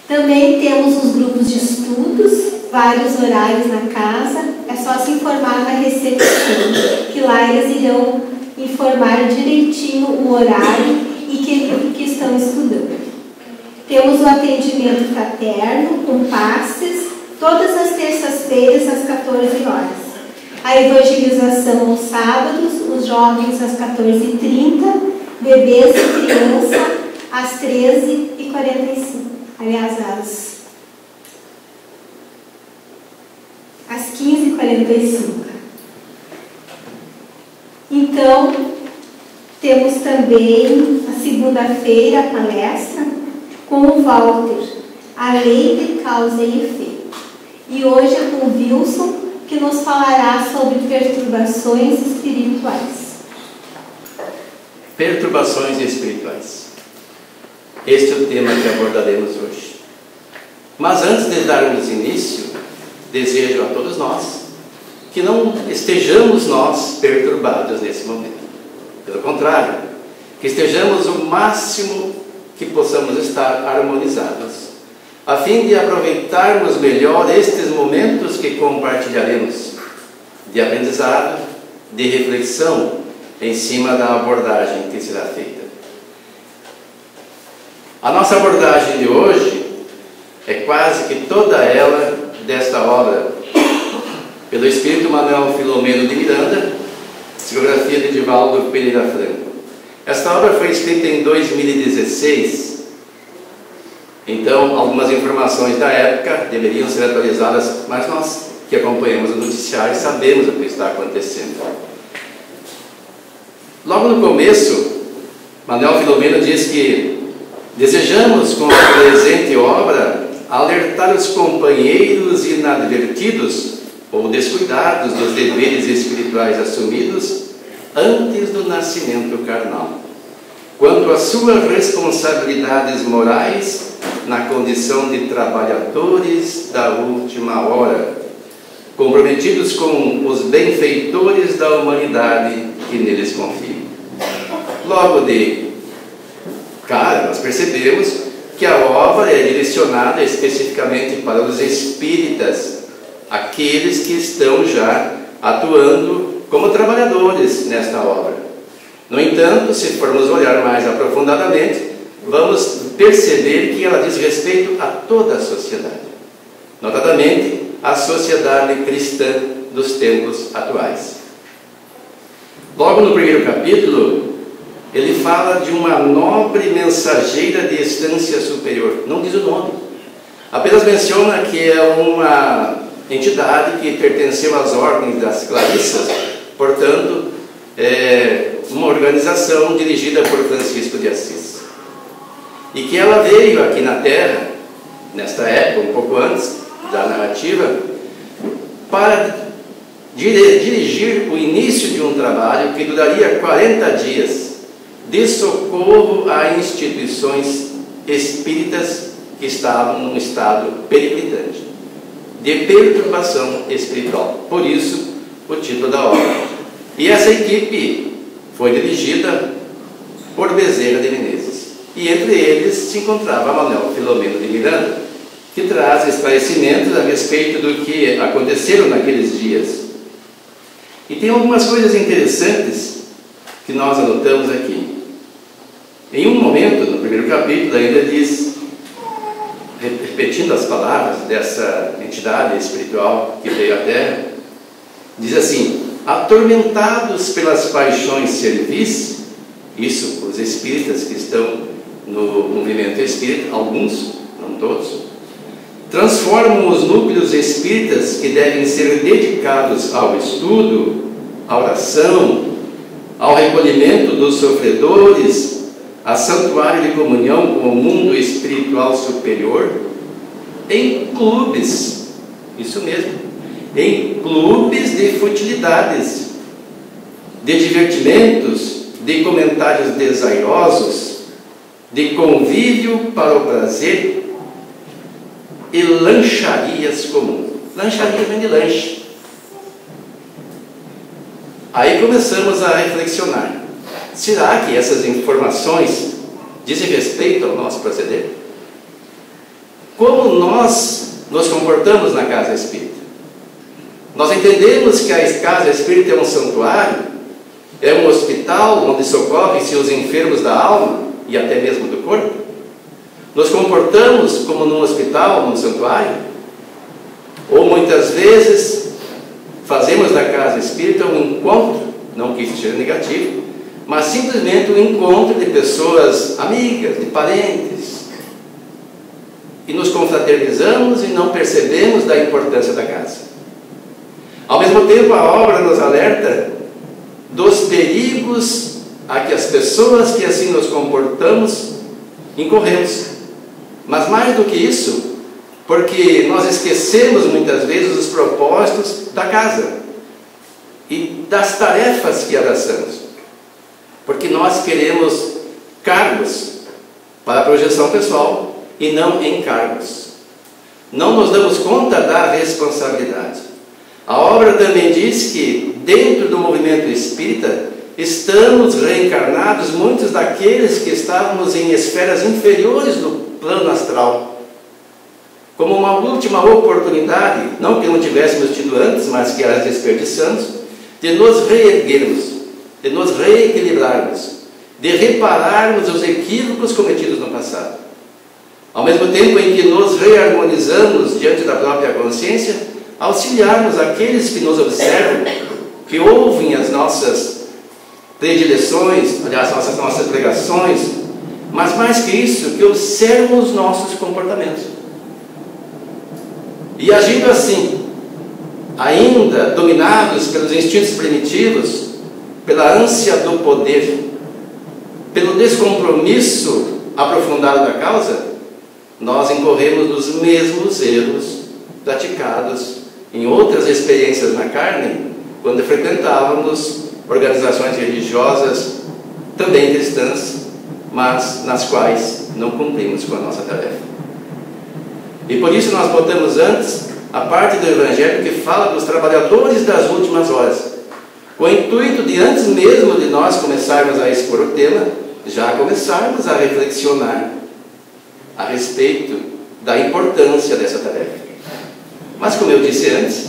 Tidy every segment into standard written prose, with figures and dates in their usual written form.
Também temos os grupos de estudos, vários horários na casa. É só se informar na recepção, que lá eles irão informar direitinho o horário e que livro que estão estudando. Temos o atendimento fraterno, com passes, todas as terças-feiras às 14 horas. A evangelização aos sábados, os jovens às 14h30, bebês e crianças às 13h45. Aliás, às 15h45. Então, temos também a segunda-feira a palestra com o Walter, a lei de causa e efeito. E hoje é com o Wilson, que nos falará sobre perturbações espirituais. Perturbações espirituais. Este é o tema que abordaremos hoje. Mas antes de darmos início, desejo a todos nós que não estejamos nós perturbados nesse momento. Pelo contrário, que estejamos o máximo que possamos estar harmonizados, a fim de aproveitarmos melhor estes momentos que compartilharemos, de aprendizado, de reflexão em cima da abordagem que será feita. A nossa abordagem de hoje é quase que toda ela desta obra, pelo Espírito Manuel Filomeno de Miranda, psicografia de Divaldo Pereira Franco. Esta obra foi escrita em 2016, então algumas informações da época deveriam ser atualizadas, mas nós que acompanhamos o noticiário sabemos o que está acontecendo. Logo no começo, Manuel Filomeno diz que desejamos com a presente obra alertar os companheiros inadvertidos ou descuidados dos deveres espirituais assumidos antes do nascimento carnal, quanto às suas responsabilidades morais na condição de trabalhadores da última hora, comprometidos com os benfeitores da humanidade que neles confiam. Logo de cara, nós percebemos que a obra é direcionada especificamente para os espíritas, aqueles que estão já atuando como trabalhadores nesta obra. No entanto, se formos olhar mais aprofundadamente, vamos perceber que ela diz respeito a toda a sociedade, notadamente a sociedade cristã dos tempos atuais. Logo no primeiro capítulo, ele fala de uma nobre mensageira de estância superior. Não diz o nome, apenas menciona que é uma entidade que pertenceu às ordens das Clarissas, portanto, é uma organização dirigida por Francisco de Assis. E que ela veio aqui na Terra, nesta época, um pouco antes da narrativa, para dirigir o início de um trabalho que duraria 40 dias, de socorro a instituições espíritas que estavam num estado periclitante, de perturbação espiritual. Por isso, o título da obra. E essa equipe foi dirigida por Bezerra de Menezes. E entre eles se encontrava Manuel Filomeno de Miranda, que traz esclarecimentos a respeito do que aconteceram naqueles dias. E tem algumas coisas interessantes que nós anotamos aqui. Em um momento, no primeiro capítulo, ainda diz, repetindo as palavras dessa entidade espiritual que veio à Terra, diz assim: atormentados pelas paixões servis, isso os espíritas que estão no movimento espírita, alguns, não todos, transformam os núcleos espíritas que devem ser dedicados ao estudo, à oração, ao recolhimento dos sofredores, a santuário de comunhão com o mundo espiritual superior, em clubes, isso mesmo, em clubes de futilidades, de divertimentos, de comentários desairosos, de convívio para o prazer e lancharias comuns. Lancharia vem de lanche. Aí começamos a reflexionar. Será que essas informações dizem respeito ao nosso proceder? como nós nos comportamos na casa espírita. Nós entendemos que a casa espírita é um santuário, é um hospital onde socorrem-se os enfermos da alma e até mesmo do corpo. Nos comportamos como num hospital, num santuário? Ou muitas vezes fazemos da casa espírita um encontro, não que isso seja negativo, mas simplesmente um encontro de pessoas amigas, de parentes, e nos confraternizamos e não percebemos da importância da casa. Ao mesmo tempo, a obra nos alerta dos perigos a que as pessoas que assim nos comportamos incorremos. Mas mais do que isso, porque nós esquecemos muitas vezes os propósitos da casa e das tarefas que abraçamos, porque nós queremos cargos para a projeção pessoal e não encargos. Não nos damos conta da responsabilidade. A obra também diz que dentro do movimento espírita estamos reencarnados muitos daqueles que estávamos em esferas inferiores do plano astral, como uma última oportunidade, não que não tivéssemos tido antes, mas que as desperdiçamos, de nos reerguermos, de nos reequilibrarmos, de repararmos os equívocos cometidos no passado. Ao mesmo tempo em que nos reharmonizamos diante da própria consciência, auxiliarmos aqueles que nos observam, que ouvem as nossas predileções, aliás, as nossas pregações, mas mais que isso, que observam os nossos comportamentos. E agindo assim, ainda dominados pelos instintos primitivos, pela ânsia do poder, pelo descompromisso aprofundado da causa, nós incorremos nos mesmos erros praticados em outras experiências na carne, quando frequentávamos organizações religiosas, também cristãs, mas nas quais não cumprimos com a nossa tarefa. E por isso nós botamos antes a parte do Evangelho que fala dos trabalhadores das últimas horas, com o intuito de, antes mesmo de nós começarmos a expor o tema, já começarmos a reflexionar a respeito da importância dessa tarefa. Mas, como eu disse antes,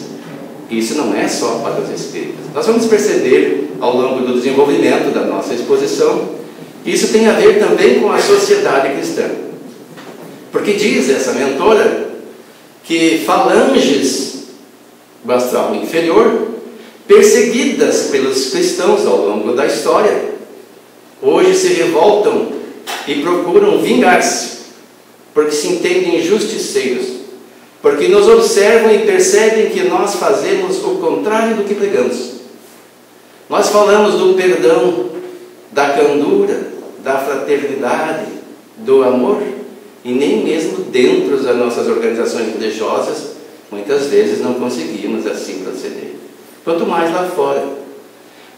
isso não é só para os espíritas. Nós vamos perceber ao longo do desenvolvimento da nossa exposição que isso tem a ver também com a sociedade cristã. Porque diz essa mentora que falanges do astral inferior, perseguidas pelos cristãos ao longo da história, hoje se revoltam e procuram vingar-se, porque se entendem justiceiros, porque nos observam e percebem que nós fazemos o contrário do que pregamos. Nós falamos do perdão, da candura, da fraternidade, do amor, e nem mesmo dentro das nossas organizações religiosas, muitas vezes não conseguimos assim proceder. Quanto mais lá fora.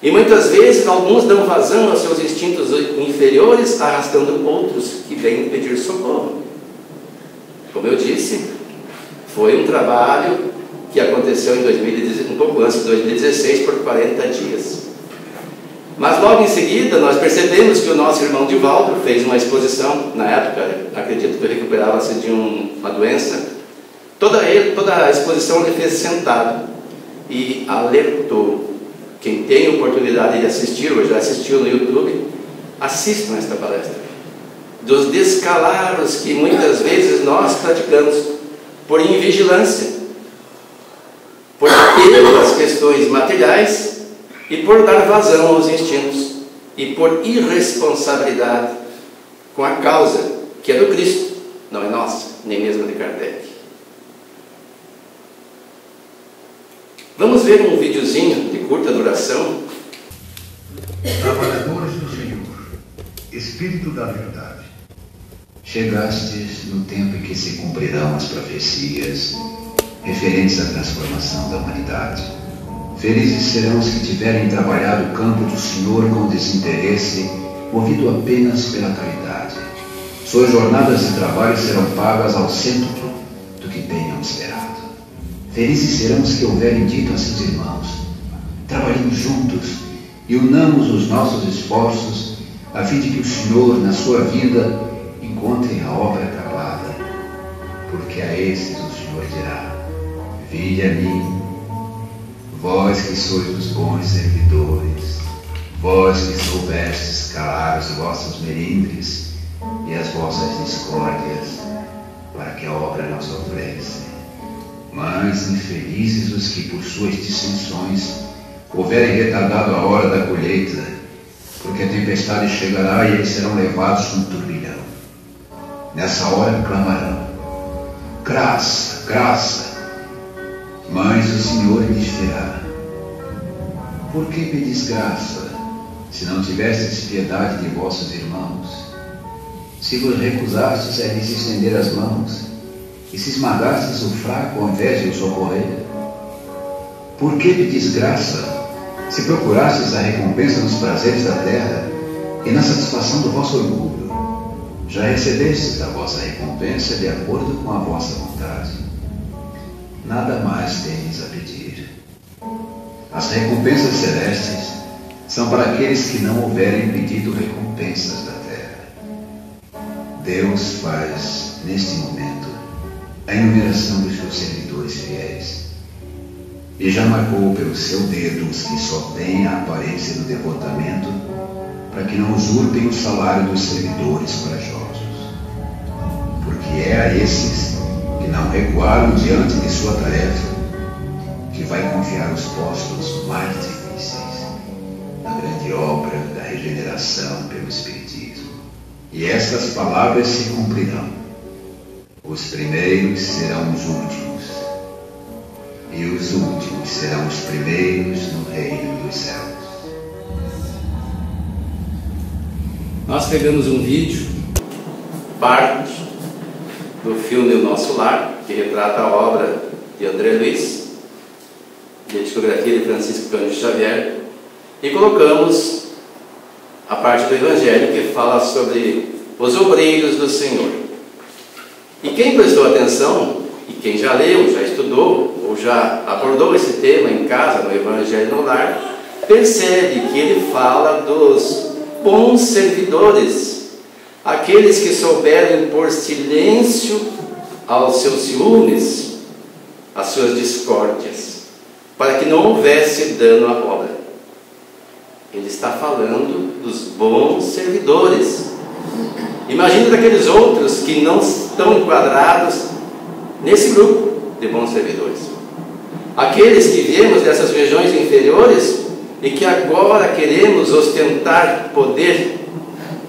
E muitas vezes alguns dão vazão aos seus instintos inferiores, arrastando outros que vêm pedir socorro. Como eu disse, foi um trabalho que aconteceu em 2016, um pouco antes de 2016, por 40 dias. Mas logo em seguida nós percebemos que o nosso irmão Divaldo fez uma exposição, na época, acredito que recuperava-se de uma doença. Toda a exposição ele fez sentado e alertou. Quem tem oportunidade de assistir, ou já assistiu no YouTube, assistam esta palestra. Dos descalabros que muitas vezes nós praticamos por invigilância, por apego às questões materiais e por dar vazão aos instintos e por irresponsabilidade com a causa que é do Cristo, não é nossa, nem mesmo de Kardec. Vamos ver um videozinho de curta duração. Trabalhadores do Senhor, Espírito da Verdade, chegastes no tempo em que se cumprirão as profecias referentes à transformação da humanidade. Felizes serão os que tiverem trabalhado o campo do Senhor com desinteresse, movido apenas pela caridade. Suas jornadas de trabalho serão pagas ao cêntuplo do que tenham esperado. Felizes serão os que houverem dito a seus irmãos: trabalhemos juntos e unamos os nossos esforços, a fim de que o Senhor, na sua vida, encontre a obra acabada. Por porque a esses o Senhor dirá: vinde a mim, vós que sois os bons servidores, vós que soubestes calar os vossos melindres e as vossas discórdias, para que a obra não sofresse. Mas infelizes os que por suas dissensões houverem retardado a hora da colheita, porque a tempestade chegará e eles serão levados com um turbilhão. Nessa hora clamarão: graça, graça. Mas o Senhor lhes dirá: por que pedis graça, se não tivestes piedade de vossos irmãos? Se vos recusastes a lhes estender as mãos, e se esmagastes o fraco ao invés de o socorrer? Por que pedis graça, se procurastes a recompensa nos prazeres da terra e na satisfação do vosso orgulho? Já recebestes a vossa recompensa de acordo com a vossa vontade. Nada mais tedes a pedir. As recompensas celestes são para aqueles que não houverem pedido recompensas da terra. Deus faz, neste momento, a enumeração dos seus servidores fiéis, e já marcou pelo seu dedo os que só têm a aparência do devotamento, para que não usurpem o salário dos servidores corajosos. Porque é a esses que não recuaram diante de sua tarefa que vai confiar os postos mais difíceis na grande obra da regeneração pelo Espiritismo. E estas palavras se cumprirão: os primeiros serão os últimos, e os últimos serão os primeiros no reino dos céus. Nós pegamos um vídeo, parte do filme O Nosso Lar, que retrata a obra de André Luiz, de discografia de Francisco Cândido Xavier, e colocamos a parte do Evangelho que fala sobre os obreiros do Senhor. E quem prestou atenção, e quem já leu, já estudou, ou já abordou esse tema em casa, no Evangelho no Lar, percebe que ele fala dos bons servidores, aqueles que souberam impor silêncio aos seus ciúmes, às suas discórdias, para que não houvesse dano à obra. Ele está falando dos bons servidores. Imagina daqueles outros que não estão enquadrados nesse grupo de bons servidores. Aqueles que viemos dessas regiões inferiores e que agora queremos ostentar poder,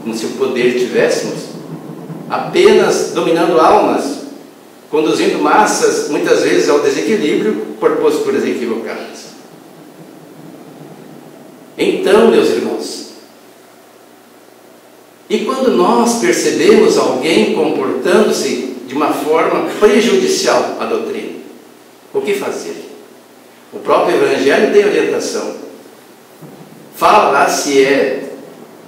como se o poder tivéssemos, apenas dominando almas, conduzindo massas, muitas vezes ao desequilíbrio por posturas equivocadas. Então, meus irmãos, e quando nós percebemos alguém comportando-se de uma forma prejudicial à doutrina, o que fazer? O próprio Evangelho tem orientação. Fala lá se é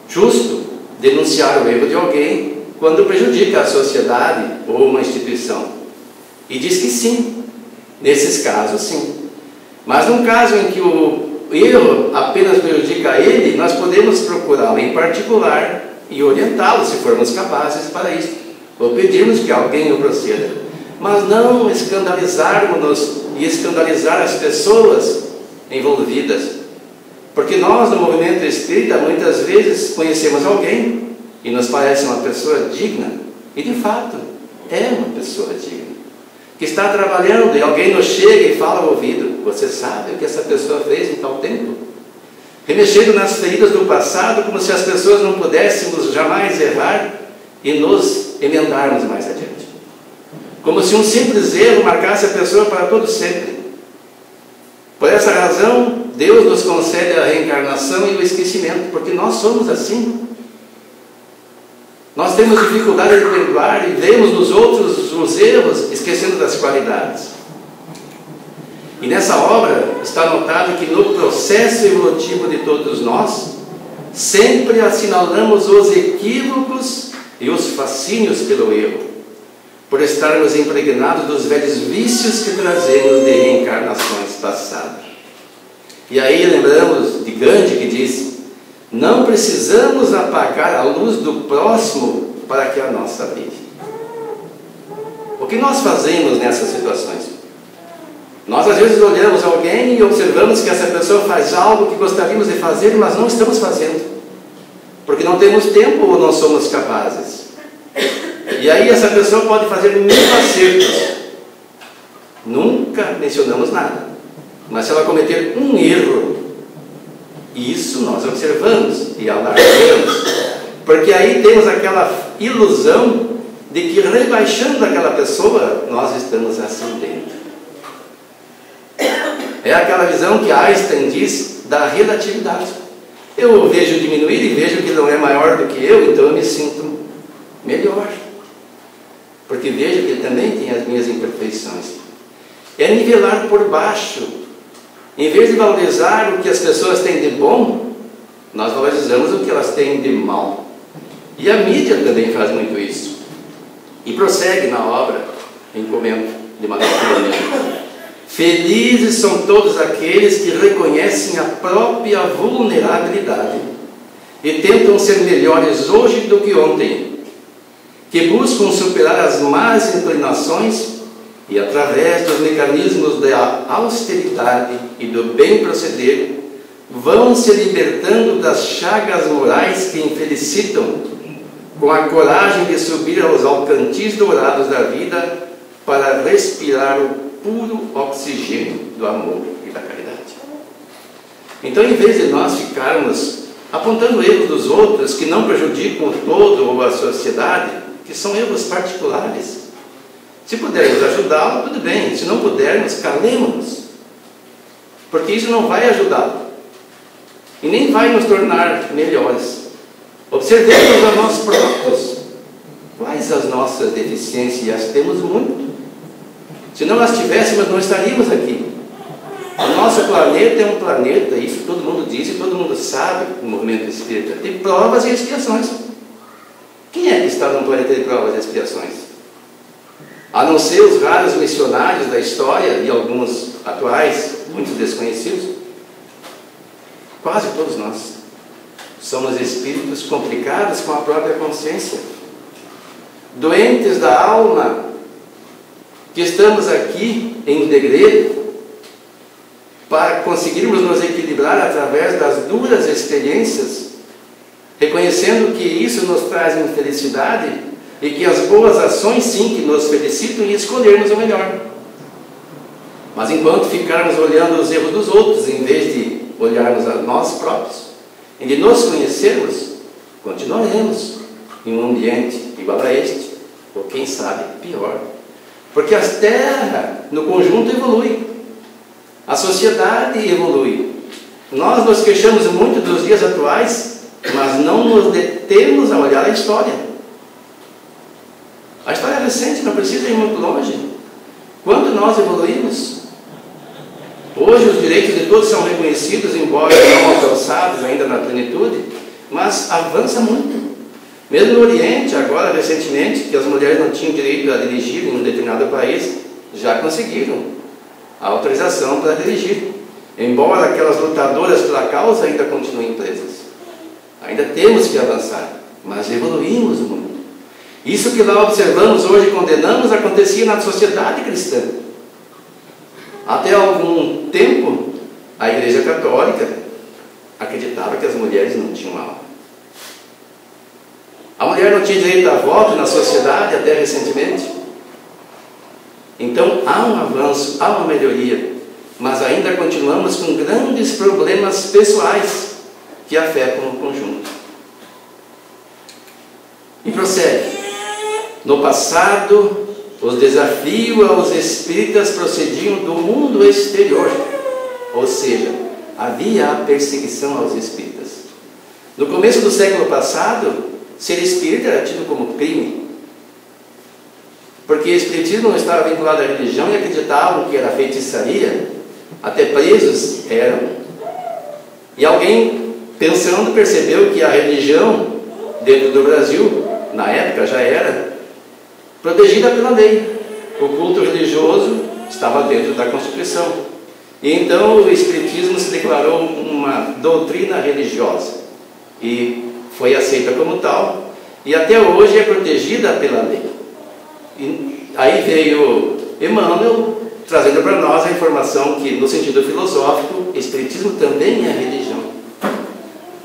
justo denunciar o erro de alguém quando prejudica a sociedade ou uma instituição. E diz que sim, nesses casos sim. Mas num caso em que o erro apenas prejudica ele, nós podemos procurá-lo em particular e orientá-lo, se formos capazes para isso, ou pedirmos que alguém o proceda. Mas não escandalizarmos-nos e escandalizar as pessoas envolvidas. Porque nós, no movimento espírita, muitas vezes conhecemos alguém e nos parece uma pessoa digna, e de fato é uma pessoa digna, que está trabalhando, e alguém nos chega e fala ao ouvido: você sabe o que essa pessoa fez em tal tempo? Remexendo nas feridas do passado, como se as pessoas não pudéssemos jamais errar e nos emendarmos mais adiante. Como se um simples erro marcasse a pessoa para todo sempre. Por essa razão, Deus nos concede a reencarnação e o esquecimento, porque nós somos assim. Nós temos dificuldade de perdoar e vemos nos outros os erros, esquecendo das qualidades. E nessa obra está notado que no processo evolutivo de todos nós, sempre assinalamos os equívocos e os fascínios pelo erro, por estarmos impregnados dos velhos vícios que trazemos de reencarnações passadas. E aí lembramos de Gandhi, que diz: não precisamos apagar a luz do próximo para que a nossa brilhe. O que nós fazemos nessas situações? Nós às vezes olhamos alguém e observamos que essa pessoa faz algo que gostaríamos de fazer, mas não estamos fazendo, porque não temos tempo ou não somos capazes. E aí essa pessoa pode fazer mil acertos, nunca mencionamos nada, mas se ela cometer um erro, isso nós observamos e alargamos, porque aí temos aquela ilusão de que rebaixando aquela pessoa, nós estamos ascendendo. É aquela visão que Einstein diz da relatividade. Eu o vejo diminuir e vejo que não é maior do que eu, então eu me sinto melhor, porque vejo que ele também tem as minhas imperfeições. É nivelar por baixo. Em vez de valorizar o que as pessoas têm de bom, nós valorizamos o que elas têm de mal. E a mídia também faz muito isso. E prossegue na obra, em comento de Manuel Filomeno. Felizes são todos aqueles que reconhecem a própria vulnerabilidade e tentam ser melhores hoje do que ontem, que buscam superar as más inclinações e, através dos mecanismos da austeridade e do bem proceder, vão se libertando das chagas morais que infelicitam, com a coragem de subir aos alcantis dourados da vida para respirar o puro oxigênio do amor e da caridade. Então, em vez de nós ficarmos apontando erros dos outros que não prejudicam o todo ou a sociedade, que são erros particulares, se pudermos ajudá-lo, tudo bem. Se não pudermos, calemos-nos, porque isso não vai ajudá-lo e nem vai nos tornar melhores. Observemos a nós próprios. Quais as nossas deficiências? E as temos muito. Se não as tivéssemos, não estaríamos aqui. O nosso planeta é um planeta, isso todo mundo diz e todo mundo sabe no movimento espírita, de provas e expiações. Quem é que está num planeta de provas e expiações? A não ser os raros missionários da história e alguns atuais, muitos desconhecidos, quase todos nós somos espíritos complicados com a própria consciência, doentes da alma, que estamos aqui em degredo para conseguirmos nos equilibrar através das duras experiências, reconhecendo que isso nos traz infelicidade e que as boas ações sim que nos felicitam e escolhermos o melhor. Mas enquanto ficarmos olhando os erros dos outros em vez de olharmos a nós próprios e de nos conhecermos, continuaremos em um ambiente igual a este, ou quem sabe pior. Porque a Terra, no conjunto, evolui. A sociedade evolui. Nós nos queixamos muito dos dias atuais, mas não nos detemos a olhar a história. A história é recente, não precisa ir muito longe. Quando nós evoluímos? Hoje os direitos de todos são reconhecidos, embora não alcançados ainda na plenitude, mas avança muito. Mesmo no Oriente, agora, recentemente, que as mulheres não tinham direito a dirigir em um determinado país, já conseguiram a autorização para dirigir. Embora aquelas lutadoras pela causa ainda continuem presas. Ainda temos que avançar, mas evoluímos muito. Isso que lá observamos hoje e condenamos acontecia na sociedade cristã. Até algum tempo, a Igreja Católica acreditava que as mulheres não tinham alma. A mulher não tinha direito a voto na sociedade até recentemente. Então há um avanço, há uma melhoria, mas ainda continuamos com grandes problemas pessoais que afetam o conjunto. E prossegue. No passado, os desafios aos espíritas procediam do mundo exterior, ou seja, havia a perseguição aos espíritas. No começo do século passado, ser espírita era tido como crime, porque o espiritismo não estava vinculado à religião e acreditavam que era feitiçaria, até presos eram. E alguém, pensando, percebeu que a religião dentro do Brasil, na época já era protegida pela lei. O culto religioso estava dentro da Constituição. E então o espiritismo se declarou uma doutrina religiosa e foi aceita como tal, e até hoje é protegida pela lei. E aí veio Emmanuel trazendo para nós a informação que, no sentido filosófico, Espiritismo também é religião,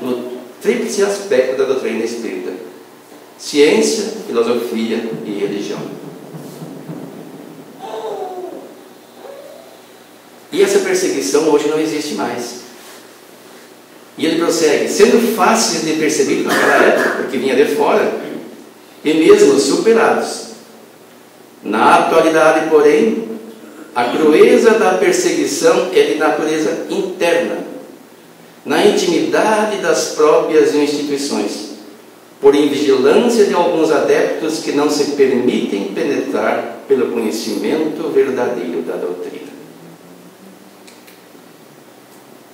no tríplice aspecto da doutrina espírita: ciência, filosofia e religião. E essa perseguição hoje não existe mais. E ele prossegue: sendo fáceis de perceber naquela época, porque vinha de fora, e mesmo superados. Na atualidade, porém, a crueza da perseguição é de natureza interna, na intimidade das próprias instituições, por invigilância de alguns adeptos que não se permitem penetrar pelo conhecimento verdadeiro da doutrina.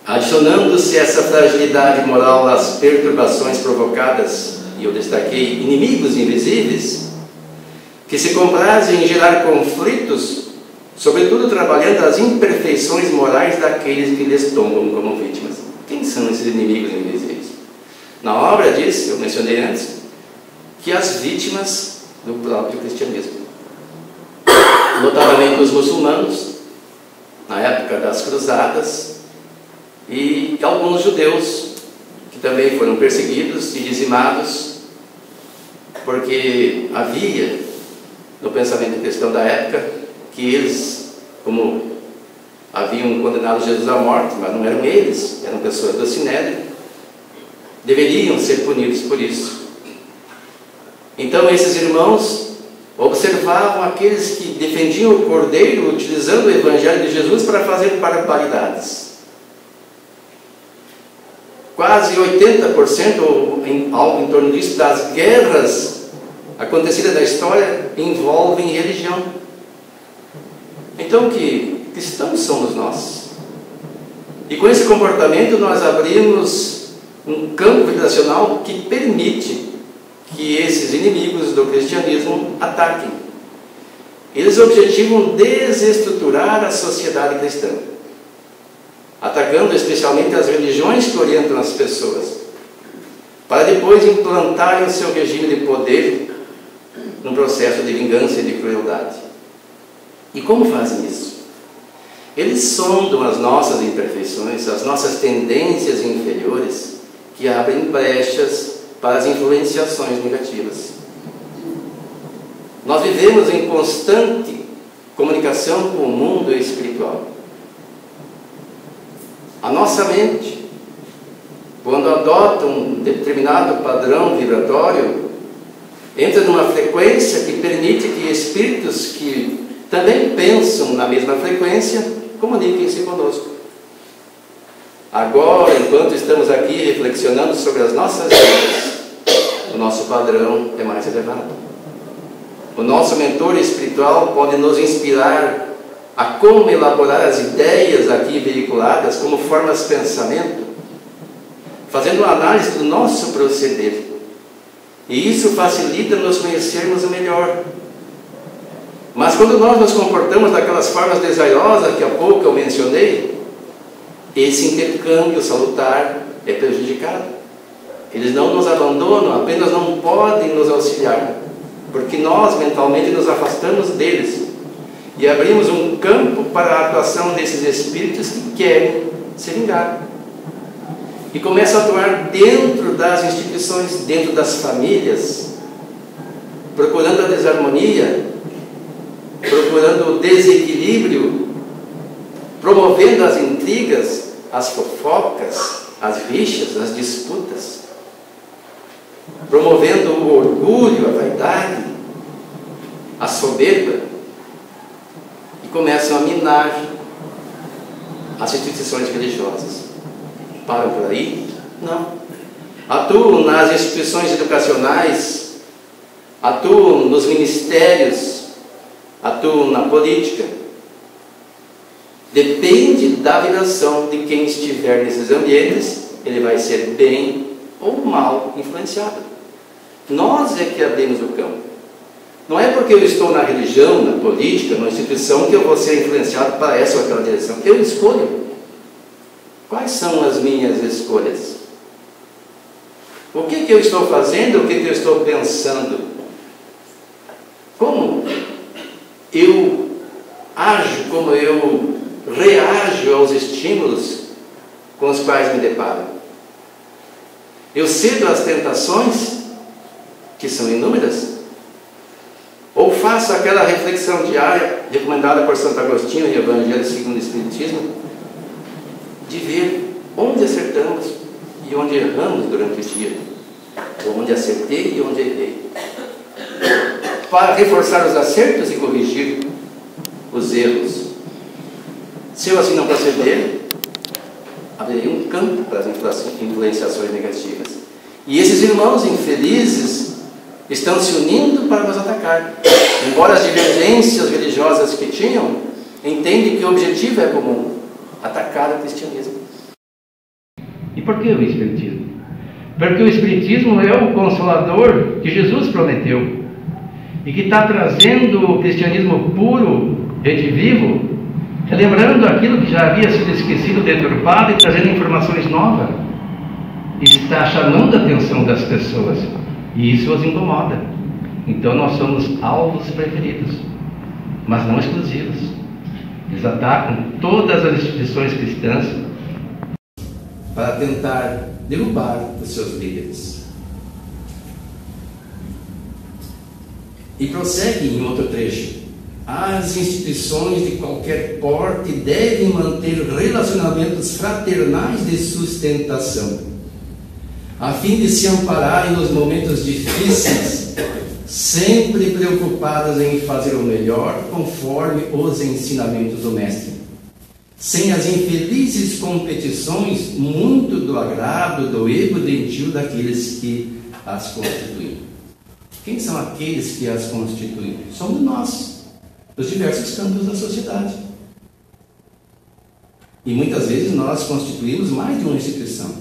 Adicionando-se essa fragilidade moral às perturbações provocadas, e eu destaquei inimigos invisíveis, que se comprazem em gerar conflitos, sobretudo trabalhando as imperfeições morais daqueles que lhes tomam como vítimas. Quem são esses inimigos invisíveis? Na obra diz, eu mencionei antes, que as vítimas do próprio cristianismo, notadamente os muçulmanos, na época das cruzadas, e alguns judeus que também foram perseguidos e dizimados, porque havia no pensamento cristão da época que eles, como haviam condenado Jesus à morte, mas não eram eles, eram pessoas do Sinédrio, deveriam ser punidos por isso. Então esses irmãos observavam aqueles que defendiam o Cordeiro utilizando o Evangelho de Jesus para fazer barbaridades. Quase 80%, ou algo em torno disso, das guerras acontecidas na história envolvem religião. Então, que cristãos somos nós? E com esse comportamento nós abrimos um campo vibracional que permite que esses inimigos do cristianismo ataquem. Eles objetivam desestruturar a sociedade cristã, atacando especialmente as religiões que orientam as pessoas, para depois implantarem o seu regime de poder num processo de vingança e de crueldade. E como fazem isso? Eles sondam as nossas imperfeições, as nossas tendências inferiores, que abrem brechas para as influenciações negativas. Nós vivemos em constante comunicação com o mundo espiritual. A nossa mente, quando adota um determinado padrão vibratório, entra numa frequência que permite que espíritos que também pensam na mesma frequência comuniquem-se conosco. Agora, enquanto estamos aqui reflexionando sobre as nossas vidas, o nosso padrão é mais elevado. O nosso mentor espiritual pode nos inspirar a como elaborar as ideias aqui veiculadas como formas de pensamento, fazendo uma análise do nosso proceder. E isso facilita nos conhecermos melhor. Mas quando nós nos comportamos daquelas formas desairosas que há pouco eu mencionei, esse intercâmbio salutar é prejudicado. Eles não nos abandonam, apenas não podem nos auxiliar, porque nós mentalmente nos afastamos deles e abrimos um campo para a atuação desses espíritos que querem se vingar. E começam a atuar dentro das instituições, dentro das famílias, procurando a desarmonia, procurando o desequilíbrio, promovendo as intrigas, as fofocas, as rixas, as disputas, promovendo o orgulho, a vaidade, a soberba, e começam a minar as instituições religiosas. Param por aí? Não. Atuam nas instituições educacionais, atuam nos ministérios, atuam na política. Depende da vibração de quem estiver nesses ambientes, ele vai ser bem ou mal influenciado. Nós é que abrimos o campo. Não é porque eu estou na religião, na política, na instituição, que eu vou ser influenciado para essa ou aquela direção. Eu escolho. Quais são as minhas escolhas? O que eu estou fazendo? O que eu estou pensando? Como eu ajo, como eu reajo aos estímulos com os quais me deparo. Eu cedo às tentações, que são inúmeras, ou faço aquela reflexão diária recomendada por Santo Agostinho em Evangelho segundo o Espiritismo, de ver onde acertamos e onde erramos durante o dia, ou onde acertei e onde errei, para reforçar os acertos e corrigir os erros. Se eu assim não proceder, abrirei um campo para as influenciações negativas. E esses irmãos infelizes estão se unindo para nos atacar. Embora as divergências religiosas que tinham, entendem que o objetivo é comum: atacar o cristianismo. E por que o Espiritismo? Porque o Espiritismo é o Consolador que Jesus prometeu e que está trazendo o cristianismo puro, redivivo, relembrando aquilo que já havia sido esquecido, deturpado, e trazendo informações novas. Está chamando a atenção das pessoas, e isso os incomoda. Então nós somos alvos preferidos, mas não exclusivos. Eles atacam todas as instituições cristãs para tentar derrubar os seus líderes. E prossegue em outro trecho: as instituições de qualquer porte devem manter relacionamentos fraternais de sustentação, a fim de se ampararem nos momentos difíceis, sempre preocupadas em fazer o melhor conforme os ensinamentos do Mestre, sem as infelizes competições muito do agrado do ego doentio daqueles que as constituem. Quem são aqueles que as constituem? Somos nós, dos diversos campos da sociedade. E muitas vezes nós constituímos mais de uma instituição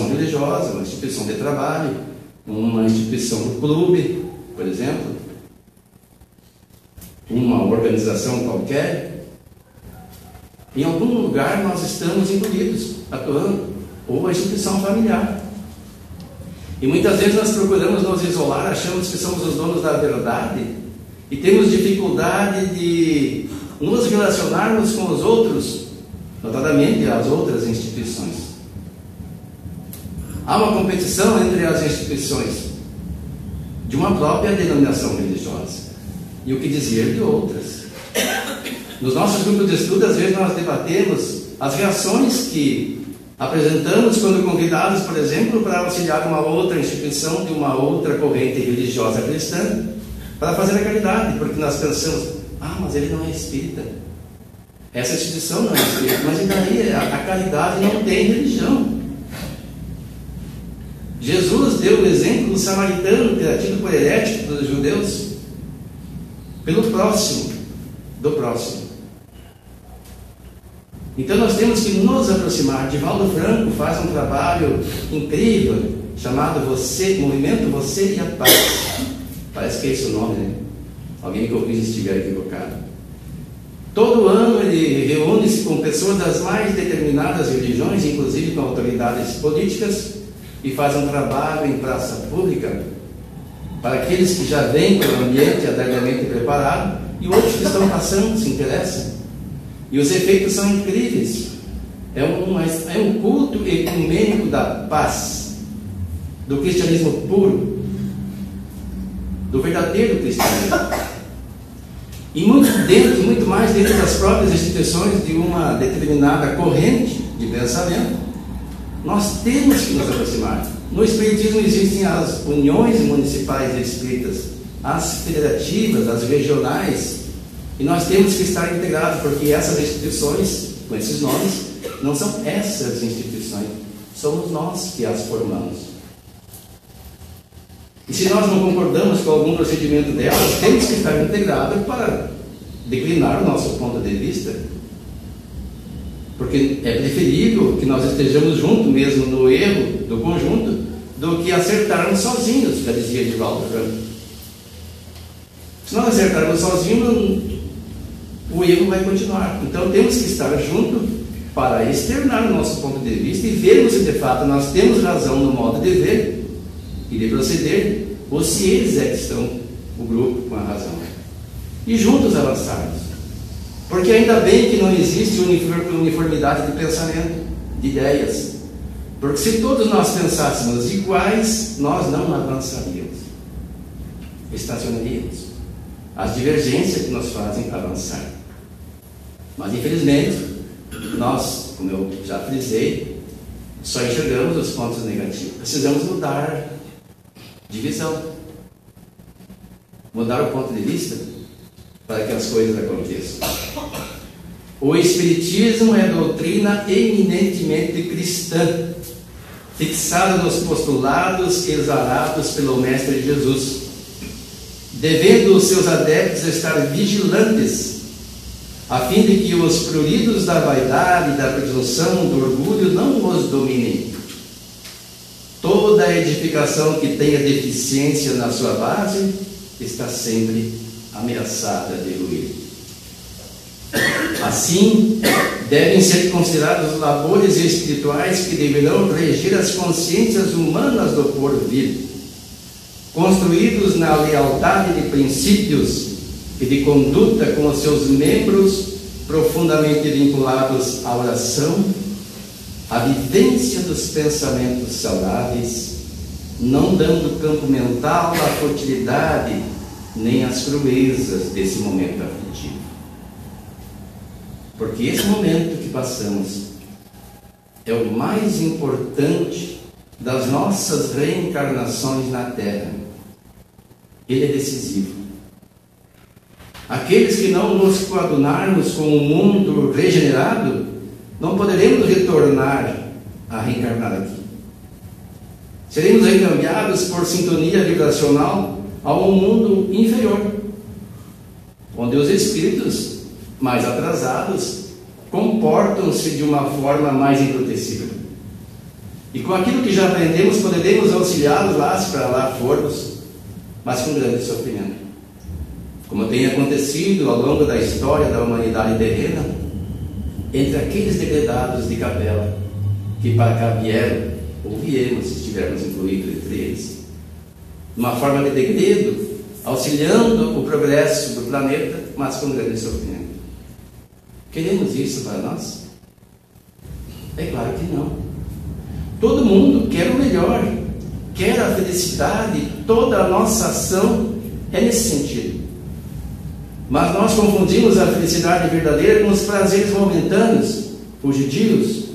religiosa, uma instituição de trabalho, uma instituição do clube, por exemplo, uma organização qualquer. Em algum lugar nós estamos incluídos, atuando, ou a instituição familiar. E muitas vezes nós procuramos nos isolar, achamos que somos os donos da verdade e temos dificuldade de nos relacionarmos com os outros, notadamente as outras instituições. Há uma competição entre as instituições de uma própria denominação religiosa, e o que dizer de outras. Nos nossos grupos de estudo, às vezes nós debatemos as reações que apresentamos quando convidados, por exemplo, para auxiliar uma outra instituição de uma outra corrente religiosa cristã para fazer a caridade, porque nós pensamos: mas ele não é espírita, essa instituição não é espírita, mas e daí? A caridade não tem religião. Jesus deu o exemplo do samaritano, que era tido por herético pelos judeus, pelo próximo, do próximo. Então nós temos que nos aproximar. Divaldo Franco faz um trabalho incrível chamado Movimento Você e a Paz. Parece que é esse o nome, né? Alguém me corrija se estiver equivocado. Todo ano ele reúne-se com pessoas das mais determinadas religiões, inclusive com autoridades políticas, e faz um trabalho em praça pública para aqueles que já vêm para o ambiente adequadamente preparado e outros que estão passando, se interessam. E os efeitos são incríveis. É um culto ecumênico da paz, do cristianismo puro, do verdadeiro cristianismo. E muito mais dentro das próprias instituições de uma determinada corrente de pensamento, nós temos que nos aproximar. No Espiritismo existem as uniões municipais espíritas, as federativas, as regionais, e nós temos que estar integrados, porque essas instituições, com esses nomes, não são essas instituições, somos nós que as formamos. E se nós não concordamos com algum procedimento delas, temos que estar integrados para declinar o nosso ponto de vista, porque é preferível que nós estejamos juntos mesmo no erro do conjunto do que acertarmos sozinhos, já dizia Divaldo Franco. Se nós acertarmos sozinhos, o erro vai continuar. Então temos que estar juntos para externar o nosso ponto de vista e vermos se de fato nós temos razão no modo de ver e de proceder, ou se eles é que estão, o grupo, com a razão. e juntos avançarmos. Porque ainda bem que não existe uniformidade de pensamento, de ideias. Porque se todos nós pensássemos iguais, nós não avançaríamos. Estacionaríamos. As divergências que nos fazem avançar. Mas infelizmente, nós, como eu já frisei, só enxergamos os pontos negativos. Precisamos mudar de visão. Mudar o ponto de vista para que as coisas aconteçam. O Espiritismo é doutrina eminentemente cristã, fixada nos postulados exalados pelo Mestre Jesus, devendo os seus adeptos estar vigilantes, a fim de que os pruridos da vaidade, da presunção, do orgulho não os dominem. Toda edificação que tenha deficiência na sua base está sempre ameaçada de ruir. Assim, devem ser considerados os labores espirituais que deverão reger as consciências humanas do porvir, construídos na lealdade de princípios e de conduta com os seus membros profundamente vinculados à oração, à vivência dos pensamentos saudáveis, não dando campo mental à futilidade nem às cruezas desse momento aflitivo. Porque esse momento que passamos é o mais importante das nossas reencarnações na Terra. Ele é decisivo. Aqueles que não nos coadunarmos com o mundo regenerado, não poderemos retornar a reencarnar aqui. Seremos recambiados por sintonia vibracional a um mundo inferior, onde os espíritos mais atrasados comportam-se de uma forma mais embrutecida. E com aquilo que já aprendemos, poderemos auxiliá-los lá, se para lá formos, mas com grande sofrimento. Como tem acontecido ao longo da história da humanidade terrena, entre aqueles degredados de capela que para cá vieram, ou viemos, se estivermos incluídos entre eles, uma forma de degredo, auxiliando o progresso do planeta, mas com grande sofrimento. Queremos isso para nós? É claro que não. Todo mundo quer o melhor, quer a felicidade, toda a nossa ação é nesse sentido. Mas nós confundimos a felicidade verdadeira com os prazeres momentâneos, fugidios,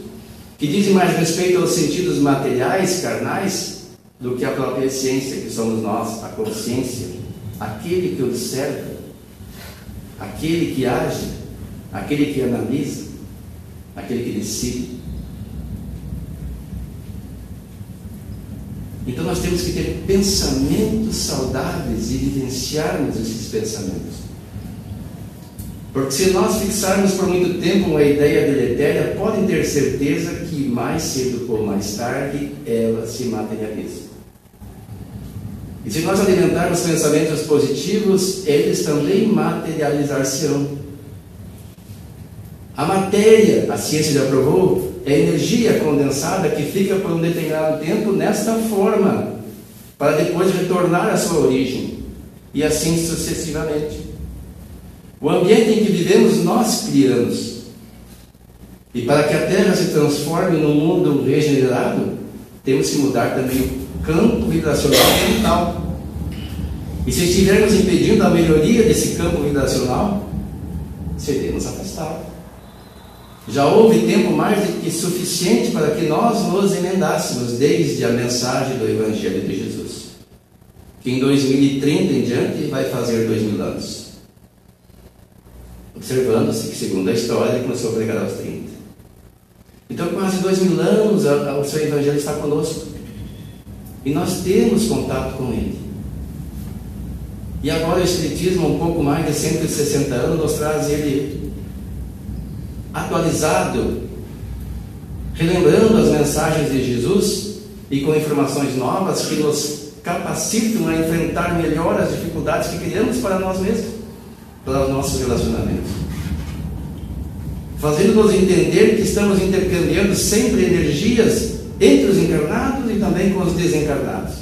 que dizem mais respeito aos sentidos materiais, carnais, do que a própria essência que somos nós, a consciência, aquele que observa, aquele que age, aquele que analisa, aquele que decide. Então nós temos que ter pensamentos saudáveis e vivenciarmos esses pensamentos. Porque se nós fixarmos por muito tempo uma ideia deletéria, podem ter certeza que mais cedo ou mais tarde ela se materializa. E se nós alimentarmos pensamentos positivos, eles também materializar-se-ão. A matéria, a ciência já provou, é energia condensada que fica por um determinado tempo nesta forma, para depois retornar à sua origem, e assim sucessivamente. O ambiente em que vivemos nós criamos. E para que a Terra se transforme num mundo regenerado, temos que mudar também o campo vibracional mental. E se estivermos impedindo a melhoria desse campo vibracional, seremos afastados. Já houve tempo mais do que suficiente para que nós nos emendássemos desde a mensagem do Evangelho de Jesus, que em 2030 em diante vai fazer 2000 anos. Observando-se que, segundo a história, ele começou a pregar aos 30. Então, quase 2000 anos, o seu Evangelho está conosco. E nós temos contato com ele. E agora o Espiritismo, um pouco mais de 160 anos, nos traz ele atualizado, relembrando as mensagens de Jesus e com informações novas que nos capacitam a enfrentar melhor as dificuldades que criamos para nós mesmos, para os nossos relacionamentos, fazendo-nos entender que estamos intercambiando sempre energias entre os encarnados e também com os desencarnados,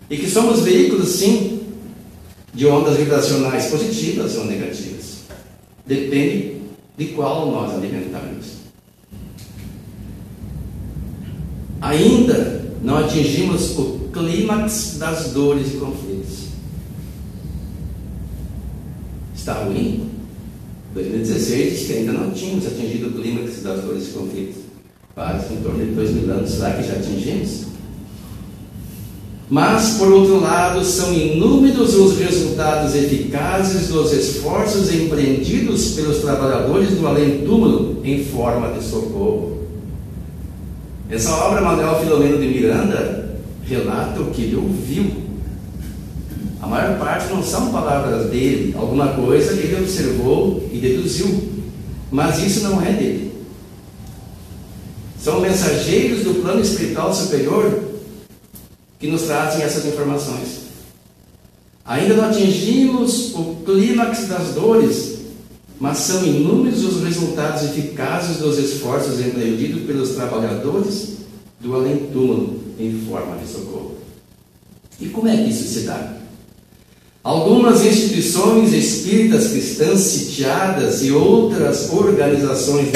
e que somos veículos, sim, de ondas vibracionais positivas ou negativas. Depende de qual nós alimentarmos. Ainda não atingimos o clímax das dores e conflitos. Está ruim? 2016 diz que ainda não tínhamos atingido o clímax das dores e conflitos. Faz em torno de 2000 anos, será que já atingimos? Mas, por outro lado, são inúmeros os resultados eficazes dos esforços empreendidos pelos trabalhadores do além-túmulo em forma de socorro. Essa obra, Manuel Filomeno de Miranda, relata o que ele ouviu. A maior parte não são palavras dele, alguma coisa que ele observou e deduziu, mas isso não é dele. São mensageiros do plano espiritual superior que nos trazem essas informações. Ainda não atingimos o clímax das dores, mas são inúmeros os resultados eficazes dos esforços empreendidos pelos trabalhadores do além-túmulo em forma de socorro. E como é que isso se dá? Algumas instituições espíritas cristãs sitiadas e outras organizações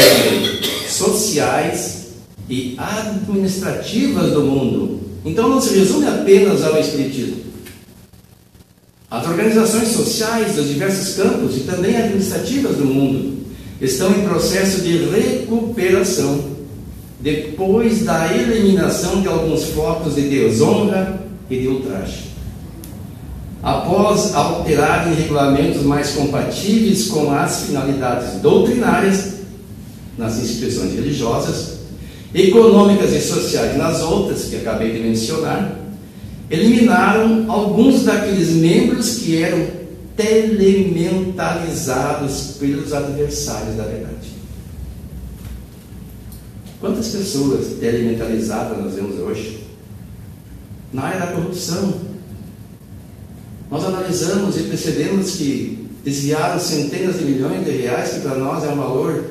sociais e administrativas do mundo. Então não se resume apenas ao espiritismo. As organizações sociais dos diversos campos e também administrativas do mundo estão em processo de recuperação depois da eliminação de alguns focos de desonra e de ultraje. Após alterarem regulamentos mais compatíveis com as finalidades doutrinárias nas instituições religiosas, econômicas e sociais nas outras, que acabei de mencionar, eliminaram alguns daqueles membros que eram telementalizados pelos adversários da verdade. Quantas pessoas telementalizadas nós vemos hoje? Na área da corrupção, nós analisamos e percebemos que desviaram centenas de milhões de reais, que para nós é um valor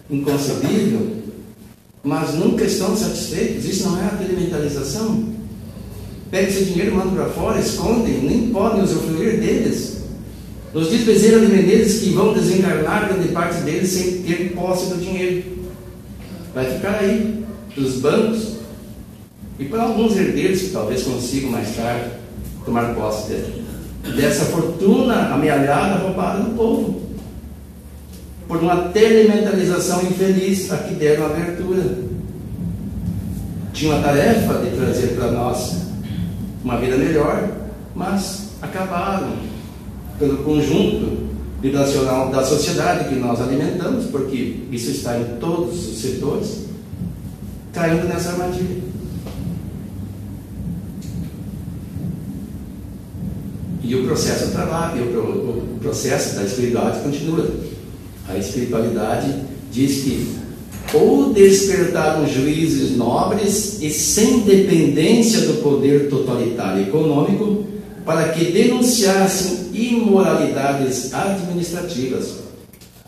inconcebível, mas nunca estão satisfeitos. Isso não é a telementalização? Pega esse dinheiro, mandam para fora, escondem, nem podem usufruir deles. Nos diz Bezerra de Menezes que vão desencarnar grande parte deles sem ter posse do dinheiro. Vai ficar aí, dos bancos, e para alguns herdeiros que talvez consigam mais tarde tomar posse dessa fortuna amealhada, roubada do povo, por uma telementalização infeliz a que deram abertura. Tinha uma tarefa de trazer para nós uma vida melhor, mas acabaram pelo conjunto vibracional da sociedade que nós alimentamos, porque isso está em todos os setores, caindo nessa armadilha. E o processo do trabalho, o processo da espiritualidade continua. A espiritualidade diz que ou despertaram juízes nobres e sem dependência do poder totalitário econômico para que denunciassem imoralidades administrativas,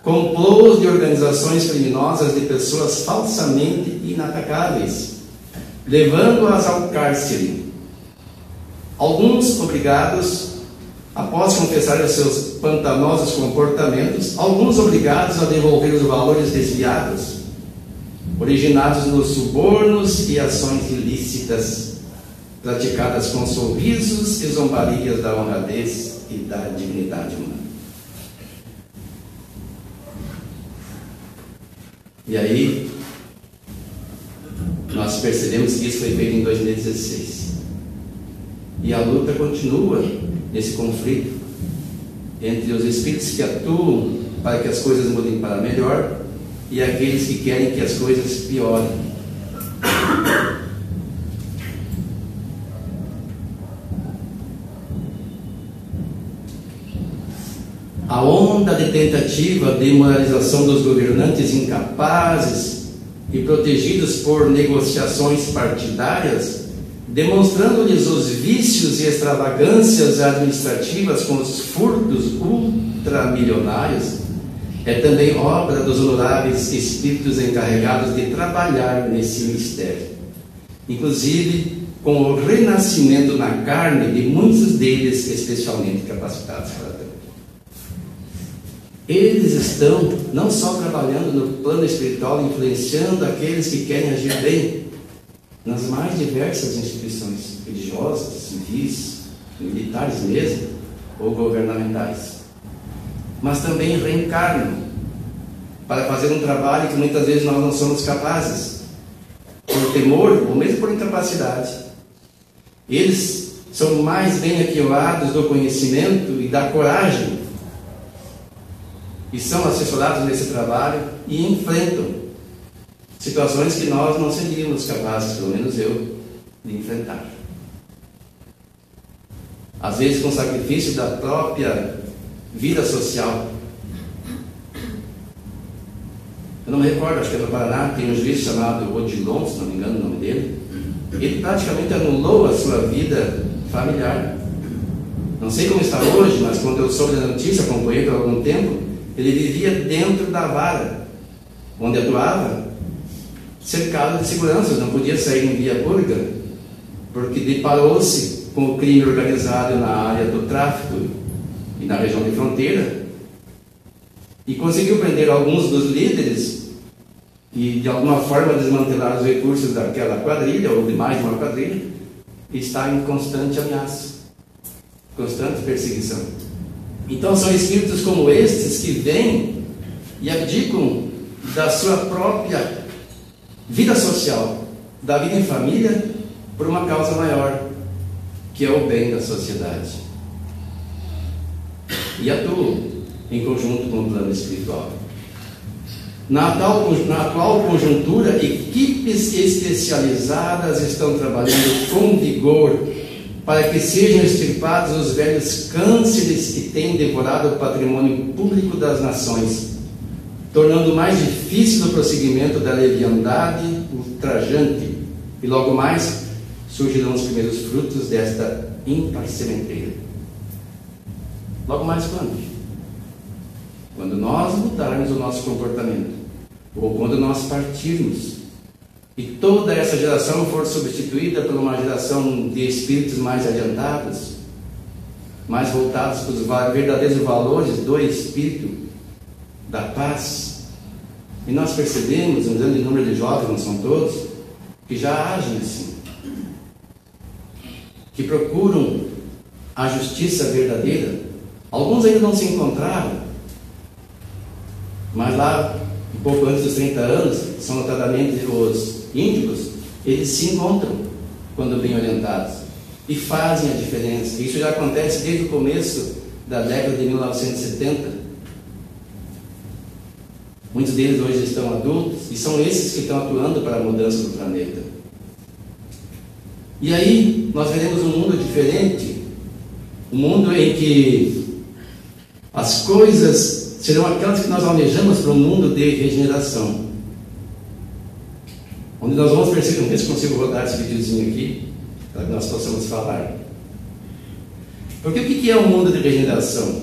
complôs de organizações criminosas de pessoas falsamente inatacáveis, levando-as ao cárcere. Alguns obrigados, após confessarem os seus pantanosos comportamentos, alguns obrigados a devolver os valores desviados, originados nos subornos e ações ilícitas, praticadas com sorrisos e zombarias da honradez e da dignidade humana. E aí, nós percebemos que isso foi feito em 2016. E a luta continua nesse conflito entre os espíritos que atuam para que as coisas mudem para melhor e aqueles que querem que as coisas piorem. A onda de tentativa de moralização dos governantes incapazes e protegidos por negociações partidárias, demonstrando-lhes os vícios e extravagâncias administrativas com os furtos ultramilionários, é também obra dos honoráveis espíritos encarregados de trabalhar nesse mistério. Inclusive, com o renascimento na carne de muitos deles especialmente capacitados para tanto. Eles estão não só trabalhando no plano espiritual, influenciando aqueles que querem agir bem nas mais diversas instituições religiosas, civis, militares mesmo, ou governamentais, mas também reencarnam para fazer um trabalho que muitas vezes nós não somos capazes, por temor ou mesmo por incapacidade. Eles são mais bem aquilados do conhecimento e da coragem, e são assessorados nesse trabalho e enfrentam situações que nós não seríamos capazes, pelo menos eu, de enfrentar. Às vezes com sacrifício da própria vida social. Eu não me recordo, acho que é no Paraná, tem um juiz chamado Odilon, se não me engano o nome dele. Ele praticamente anulou a sua vida familiar. Não sei como está hoje, mas quando eu soube da notícia, acompanhei por algum tempo, ele vivia dentro da vara, onde atuava, cercado de seguranças, não podia sair em via pública, porque deparou-se com o crime organizado na área do tráfico e na região de fronteira, e conseguiu prender alguns dos líderes e de alguma forma desmantelar os recursos daquela quadrilha, ou de mais de uma quadrilha, e está em constante ameaça, constante perseguição. Então são espíritos como estes que vêm e abdicam da sua própria vida social, da vida em família, por uma causa maior, que é o bem da sociedade. E atuam em conjunto com o plano espiritual. Na atual conjuntura, equipes especializadas estão trabalhando com vigor para que sejam extirpados os velhos cânceres que têm devorado o patrimônio público das nações, tornando mais difícil o prosseguimento da leviandade ultrajante, e logo mais surgirão os primeiros frutos desta ímpar sementeira. Logo mais quando? Quando nós mudarmos o nosso comportamento, ou quando nós partirmos, e toda essa geração for substituída por uma geração de espíritos mais adiantados, mais voltados para os verdadeiros valores do espírito, da paz. E nós percebemos, um grande número de jovens, não são todos, que já agem assim, que procuram a justiça verdadeira. Alguns ainda não se encontraram, mas lá, um pouco antes dos 30 anos, são notadamente os índicos, eles se encontram quando bem orientados e fazem a diferença. Isso já acontece desde o começo da década de 1970. Muitos deles hoje estão adultos e são esses que estão atuando para a mudança do planeta. E aí nós veremos um mundo diferente, um mundo em que as coisas serão aquelas que nós almejamos para um mundo de regeneração, onde nós vamos perceber, não sei se consigo rodar esse videozinho aqui, para que nós possamos falar. Porque o que é um mundo de regeneração?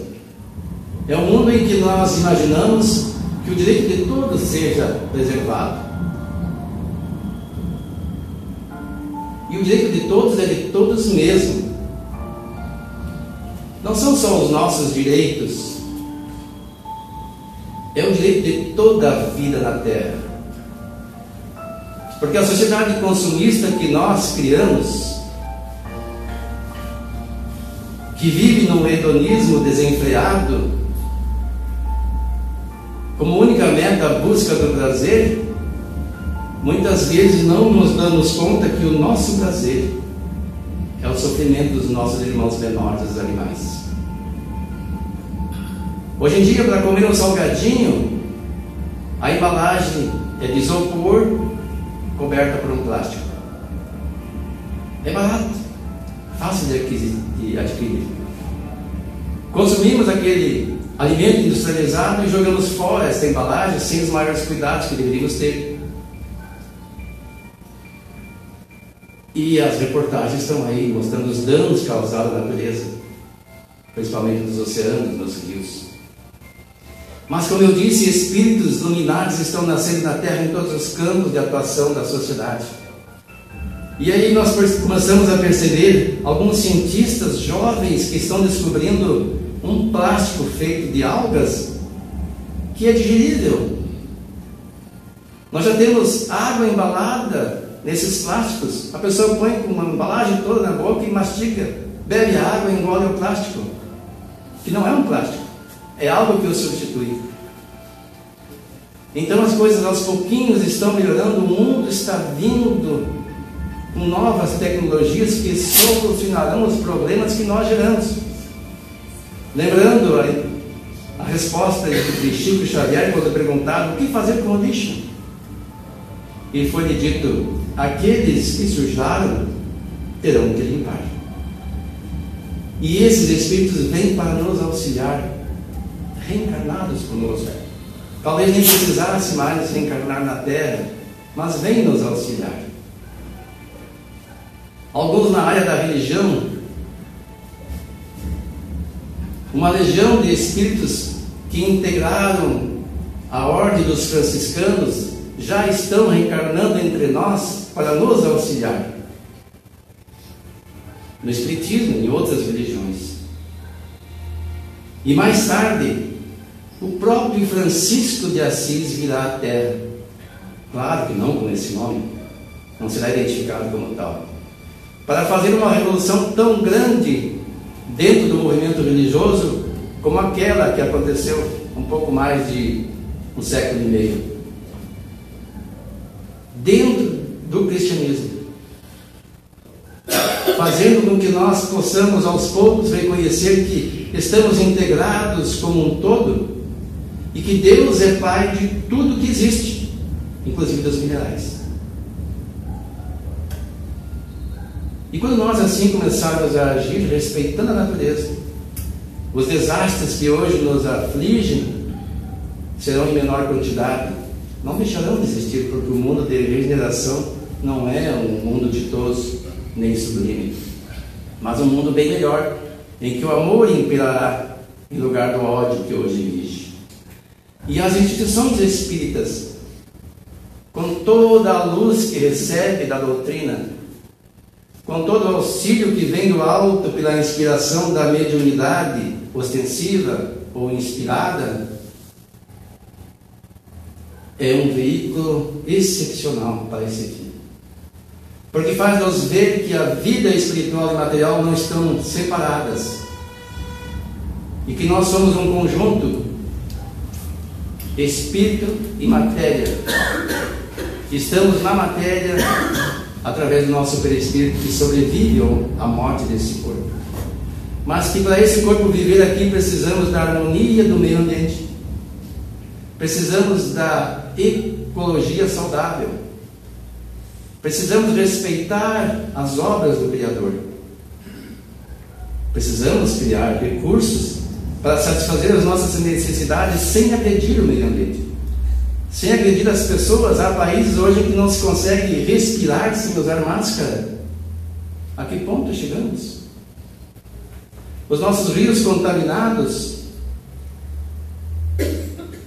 É um mundo em que nós imaginamos que o direito de todos seja preservado. E o direito de todos é de todos mesmo. Não são só os nossos direitos, é o direito de toda a vida na Terra. Porque a sociedade consumista que nós criamos, que vive num hedonismo desenfreado, como única meta a busca do prazer, muitas vezes não nos damos conta que o nosso prazer é o sofrimento dos nossos irmãos menores, os animais. Hoje em dia, para comer um salgadinho, a embalagem é de isopor coberta por um plástico. É barato, fácil de adquirir. Consumimos aquele alimento industrializado e jogamos fora esta embalagem sem os maiores cuidados que deveríamos ter. E as reportagens estão aí mostrando os danos causados à natureza, principalmente nos oceanos, nos rios. Mas, como eu disse, espíritos iluminados estão nascendo na Terra em todos os campos de atuação da sociedade. E aí nós começamos a perceber alguns cientistas jovens que estão descobrindo um plástico feito de algas que é digerível. Nós já temos água embalada nesses plásticos. A pessoa põe com uma embalagem toda na boca e mastiga, bebe a água e engole o plástico, que não é um plástico, é algo que o substitui. Então as coisas aos pouquinhos estão melhorando, o mundo está vindo com novas tecnologias que solucionarão os problemas que nós geramos. Lembrando a resposta de Chico Xavier quando perguntado o que fazer com o lixo. E foi-lhe dito: aqueles que sujaram terão que limpar. E esses espíritos vêm para nos auxiliar, reencarnados conosco. Talvez nem precisasse mais reencarnar na Terra, mas vêm nos auxiliar. Alguns na área da religião, uma legião de espíritos que integraram a ordem dos franciscanos já estão reencarnando entre nós para nos auxiliar. No Espiritismo e em outras religiões. E mais tarde, o próprio Francisco de Assis virá à Terra. Claro que não com esse nome, não será identificado como tal. Para fazer uma revolução tão grande dentro do movimento religioso como aquela que aconteceu um pouco mais de um século e meio. Dentro do cristianismo. Fazendo com que nós possamos aos poucos reconhecer que estamos integrados como um todo e que Deus é Pai de tudo que existe, inclusive dos minerais. E quando nós assim começarmos a agir respeitando a natureza, os desastres que hoje nos afligem serão em menor quantidade, não deixarão de existir, porque o mundo de regeneração não é um mundo ditoso nem sublime, mas um mundo bem melhor, em que o amor imperará em lugar do ódio que hoje existe. E as instituições espíritas, com toda a luz que recebe da doutrina, com todo o auxílio que vem do alto pela inspiração da mediunidade ostensiva ou inspirada, é um veículo excepcional para esse fim. Porque faz-nos ver que a vida espiritual e material não estão separadas. E que nós somos um conjunto, espírito e matéria. Estamos na matéria através do nosso perispírito que sobrevive à morte desse corpo. Mas que para esse corpo viver aqui precisamos da harmonia do meio ambiente. Precisamos da ecologia saudável. Precisamos respeitar as obras do Criador. Precisamos criar recursos para satisfazer as nossas necessidades sem agredir o meio ambiente, sem agredir as pessoas. Há países hoje que não se consegue respirar sem usar máscara. A que ponto chegamos? Os nossos rios contaminados,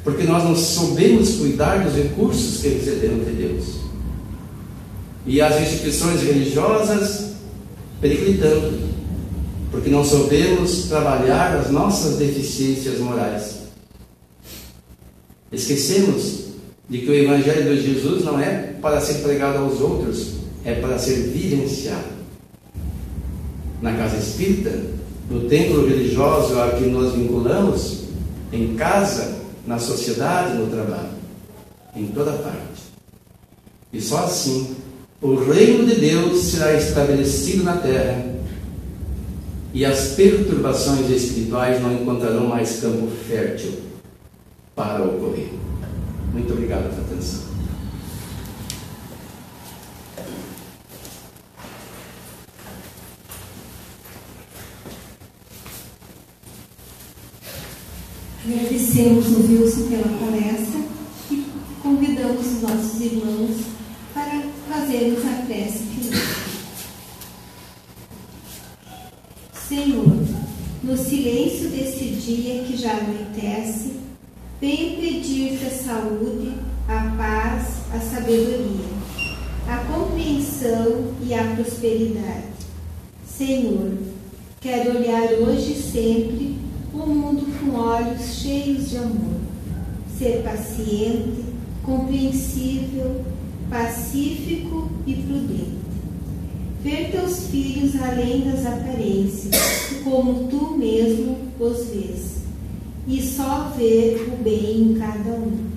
porque nós não soubemos cuidar dos recursos que recebemos de Deus. E as instituições religiosas periclitando, porque não soubemos trabalhar as nossas deficiências morais. Esquecemos de que o Evangelho de Jesus não é para ser pregado aos outros, é para ser vivenciado. Na casa espírita, no templo religioso a que nos vinculamos, em casa, na sociedade, no trabalho, em toda parte. E só assim o reino de Deus será estabelecido na terra e as perturbações espirituais não encontrarão mais campo fértil para ocorrer. Muito obrigado pela atenção. Agradecemos o Wilson pela palestra e convidamos os nossos irmãos para fazermos a prece final. Senhor, no silêncio deste dia que já anoitece, venho pedir-te a saúde, a paz, a sabedoria, a compreensão e a prosperidade. Senhor, quero olhar hoje e sempre o mundo com olhos cheios de amor, ser paciente, compreensível, pacífico e prudente. Ver teus filhos além das aparências, como tu mesmo os vês, e só ver o bem em cada um.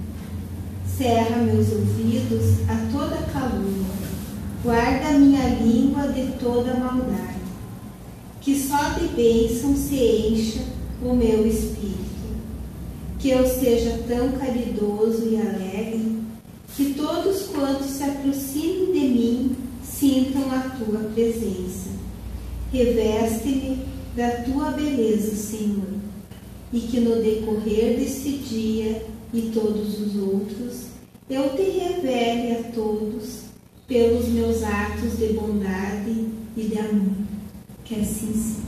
Cerra meus ouvidos a toda calúnia, guarda minha língua de toda maldade, que só de bênção se encha o meu espírito, que eu seja tão caridoso e alegre, que todos quantos se aproximem de mim sintam a tua presença. Reveste-me da tua beleza, Senhor, e que no decorrer deste dia e todos os outros, eu te revele a todos pelos meus atos de bondade e de amor. Que assim seja.